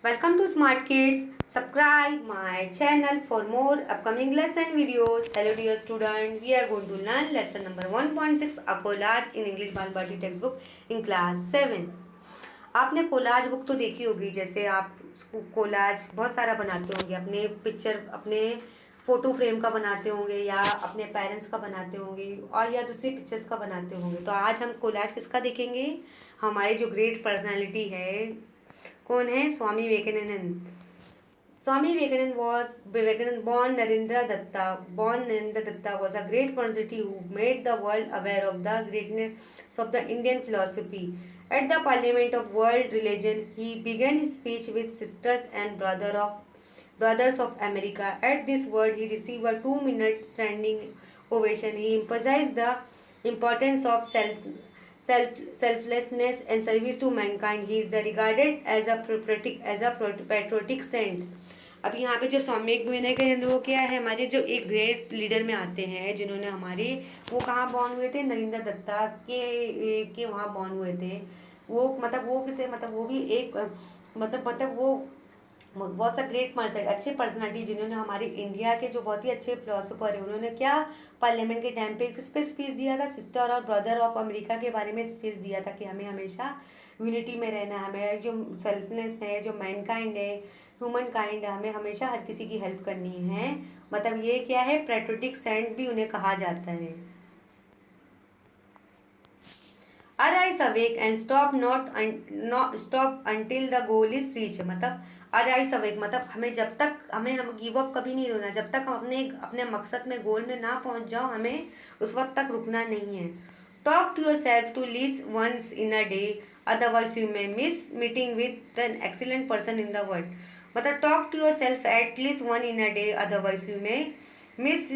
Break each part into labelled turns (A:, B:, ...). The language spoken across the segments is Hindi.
A: Welcome to Smart Kids. Subscribe my channel for more upcoming lesson videos. Hello dear student. We are going to learn lesson number 1.6 a collage in English Balbati textbook in class 7. आपने कोलाज बुक तो देखी होगी। जैसे आप कोलाज बहुत सारा बनाते होंगे, अपने पिक्चर अपने फ़ोटो फ्रेम का बनाते होंगे या अपने पेरेंट्स का बनाते होंगे और या दूसरी पिक्चर्स का बनाते होंगे। तो आज हम कोलाज किसका देखेंगे? हमारे जो ग्रेट पर्सनालिटी है, कौन है? Swami Vivekananda. Swami Vivekanand born Narendra Datta. Born Narendra Datta was a great personality who made the world aware of the greatness of the Indian philosophy. At the Parliament of World Religion, he began his speech with sisters and brothers of America. At this word, he received a 2-minute standing ovation. He emphasized the importance of selflessness and service to mankind. He is regarded as a patriotic saint. अब यहाँ पे जो स्वामी विवेकानंद वो क्या है? हमारे जो एक ग्रेट लीडर में आते हैं, जिन्होंने हमारे वो कहाँ बॉर्न हुए थे? नरेंद्र दत्ता के वहाँ बॉर्न हुए थे। वो मतलब वो थे, मतलब वो भी एक मतलब वो बहुत सा ग्रेट पर्सन, अच्छे पर्सनालिटी, जिन्होंने हमारे इंडिया के जो बहुत ही अच्छे फिलोसोफर है, उन्होंने क्या पार्लियामेंट के टाइम पे किस पे स्पीच दिया था? सिस्टर और ब्रदर ऑफ अमेरिका के बारे में स्पीच दिया था कि हमें हमेशा यूनिटी में रहना है, हमें जो सेल्फनेस है, जो मैनकाइंड है, ह्यूमन काइंड है, हमें हमेशा हर किसी की हेल्प करनी है। मतलब ये क्या है? पैट्रियोटिक सेंट भी उन्हें कहा जाता है। Arise awake and stop until the goal is reached। मतलब अराइज अवेक मतलब हमें जब तक हम गिव अप कभी नहीं होना, जब तक हम अपने मकसद में, गोल में ना पहुंच जाओ, हमें उस वक्त तक रुकना नहीं है। Talk to yourself to least once in a day, otherwise you may miss meeting with an excellent person in the world. मतलब talk to yourself at least one in a day, otherwise you may miss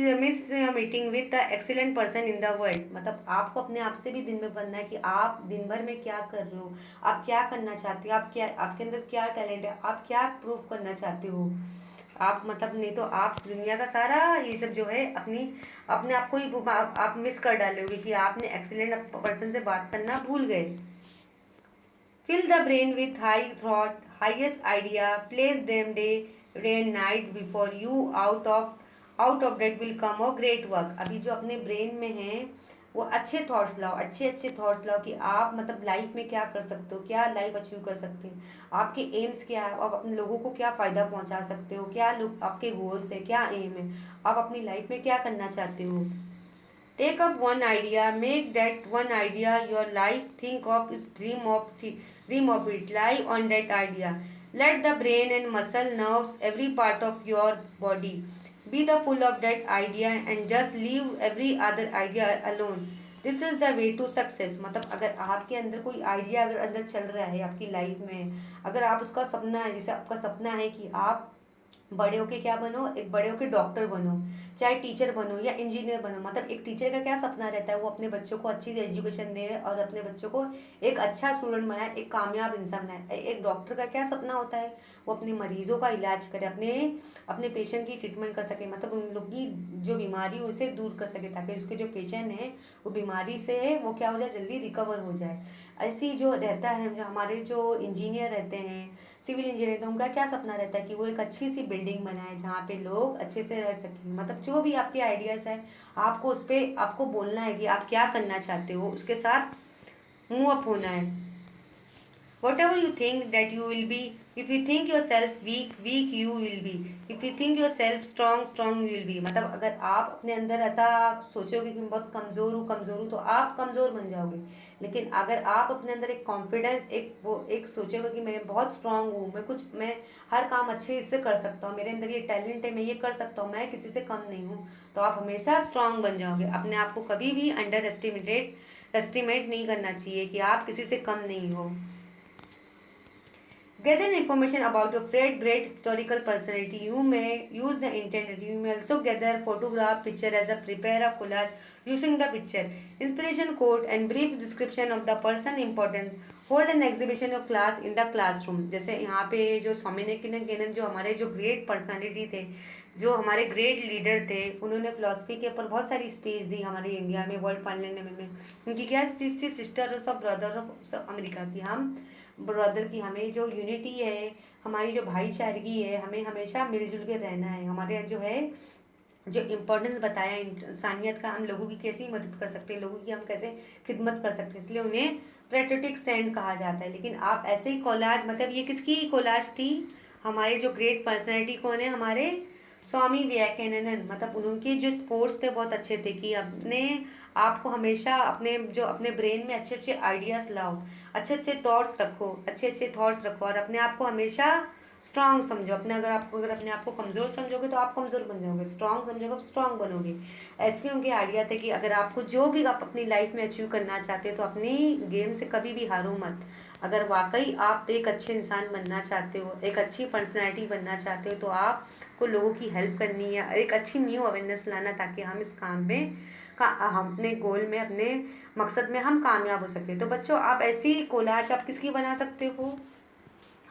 A: meeting with the excellent person in the world. मतलब आपको अपने आप से भी दिन में बनना है कि आप दिन भर में क्या कर रहे हो, आप क्या करना चाहते हो, आप क्या, आपके अंदर क्या टैलेंट है, आप क्या प्रूव करना चाहते हो। आप मतलब नहीं तो आप दुनिया का सारा ये सब जो है अपने आप को ही आप मिस कर डालोगे कि आपने एक्सीलेंट पर्सन से बात करना भूल गए। Fill the brain with high thought, highest idea, place them day and night before you out of that will come a great work। अभी जो अपने ब्रेन में है वो अच्छे थॉट्स लाओ, अच्छे थॉट्स लाओ कि आप मतलब लाइफ में क्या कर सकते हो, क्या लाइफ अचीव कर सकते हैं, आपके एम्स क्या है, आप अपने लोगों को क्या फ़ायदा पहुंचा सकते हो, क्या लोग आपके गोल्स है, क्या एम है, आप अपनी लाइफ में क्या करना चाहते हो। Take up one idea, make that one idea your life, think of its dream of it, lie on that idea. Let the brain and muscle, nerves, every part of your body be the full of that idea and just leave every other idea alone. This is the way to success. मतलब अगर आपके अंदर कोई आइडिया अगर अंदर चल रहा है आपकी लाइफ में, अगर आप उसका सपना है, जैसे आपका सपना है कि आप बड़े होके क्या बनो, एक बड़े होके डॉक्टर बनो, चाहे टीचर बनो या इंजीनियर बनो। मतलब एक टीचर का क्या सपना रहता है? वो अपने बच्चों को अच्छी एजुकेशन दे और अपने बच्चों को एक अच्छा स्टूडेंट बनाए, एक कामयाब इंसान बनाए। एक डॉक्टर का क्या सपना होता है? वो अपने मरीजों का इलाज करे, अपने अपने पेशेंट की ट्रीटमेंट कर सके, मतलब उन लोग की जो बीमारी उसे दूर कर सके, ताकि उसके जो पेशेंट हैं वो बीमारी से है वो क्या हो जाए, जल्दी रिकवर हो जाए। ऐसी जो रहता है, जो हमारे जो इंजीनियर रहते हैं, सिविल इंजीनियर रहते हैं, उनका क्या सपना रहता है कि वो एक अच्छी सी बिल्डिंग बनाए जहाँ पे लोग अच्छे से रह सकें। मतलब जो भी आपके आइडियाज़ है, आपको उस पर आपको बोलना है कि आप क्या करना चाहते हो, उसके साथ मूव अप होना है। Whatever you think that you will be, if you think yourself weak, weak you will be, if you think yourself strong, strong you will be। मतलब अगर आप अपने अंदर ऐसा सोचोगे कि मैं बहुत कमज़ोर हूँ तो आप कमज़ोर बन जाओगे। लेकिन अगर आप अपने अंदर एक कॉन्फिडेंस, एक सोचोगे कि मैं बहुत स्ट्रांग हूँ, मैं हर काम अच्छे से कर सकता हूँ, मेरे अंदर ये टैलेंट है, मैं ये कर सकता हूँ, मैं किसी से कम नहीं हूँ, तो आप हमेशा स्ट्रांग बन जाओगे। अपने आप को कभी भी एस्टिमेट नहीं करना चाहिए कि आप किसी से कम नहीं हो। Gather information about your great historical personality. You may use the internet. You may also gather photograph, picture as a prepare a collage using the picture. Inspiration quote and brief description of the person importance. Hold an exhibition of class in the classroom। जैसे यहाँ पे जो स्वामी विवेकानंद जो हमारे जो ग्रेट पर्सनालिटी थे, जो हमारे ग्रेट लीडर थे, उन्होंने फिलोसफी के ऊपर बहुत सारी स्पीच दी हमारे इंडिया में, वर्ल्ड पार्लियामेंट में। उनकी क्या स्पीच थी? Sisters of brother of America की, हम ब्रदर की, हमें जो यूनिटी है, हमारी जो भाईचारगी है, हमें हमेशा मिलजुल के रहना है। हमारे यहाँ जो है, जो इम्पोर्टेंस बताया इंसानियत का, हम लोगों की कैसी मदद कर सकते हैं, लोगों की हम कैसे खिदमत कर सकते हैं, इसलिए उन्हें पेट्रियोटिक सेंट कहा जाता है। लेकिन आप ऐसे ही कोलाज, मतलब ये किसकी कोलाज थी? हमारे जो ग्रेट पर्सनैलिटी कौन है? हमारे स्वामी विवेकानंद। मतलब उनके जो कोर्स थे बहुत अच्छे थे कि अपने आपको हमेशा अपने ब्रेन में अच्छे अच्छे आइडियाज़ लाओ, अच्छे अच्छे थॉट्स रखो, अच्छे अच्छे थॉट्स रखो, और अपने आप को हमेशा स्ट्रांग समझो। अगर अपने आप को कमज़ोर समझोगे तो आप कमज़ोर बन जाओगे, स्ट्रांग समझोगे आप स्ट्रांग बनोगे। ऐसे उनके आइडिया थे कि अगर आपको जो भी आप अपनी लाइफ में अचीव करना चाहते हो तो अपनी गेम से कभी भी हारो मत। अगर वाकई आप एक अच्छे इंसान बनना चाहते हो, एक अच्छी पर्सनैलिटी बनना चाहते हो, तो आपको लोगों की हेल्प करनी है, एक अच्छी न्यू अवेयरनेस लाना, ताकि हम इस काम में हम अपने गोल में, अपने मकसद में हम कामयाब हो सके। तो बच्चों, आप ऐसी कोलाज आप किसकी बना सकते हो?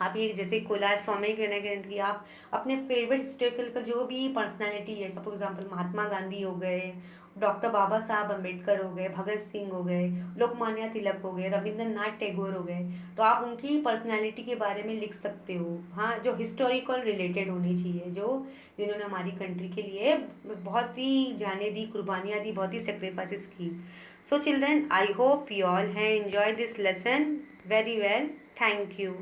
A: आप ये जैसे कोलाज स्वामी विवेकानंद की, आप अपने फेवरेट हिस्टोरिकल का जो भी पर्सनालिटी है, सपोज एग्जाम्पल महात्मा गांधी हो गए, डॉक्टर बाबा साहब अम्बेडकर हो गए, भगत सिंह हो गए, लोकमान्य तिलक हो गए, रविंद्रनाथ टैगोर हो गए, तो आप उनकी पर्सनालिटी के बारे में लिख सकते हो। हाँ, जो हिस्टोरिकल रिलेटेड होनी चाहिए, जो जिन्होंने हमारी कंट्री के लिए बहुत ही जाने दी, कुर्बानियाँ दी, बहुत ही सेक्रीफाइसेस की। So children, I hope you all हैं enjoy this lesson very well. Thank you.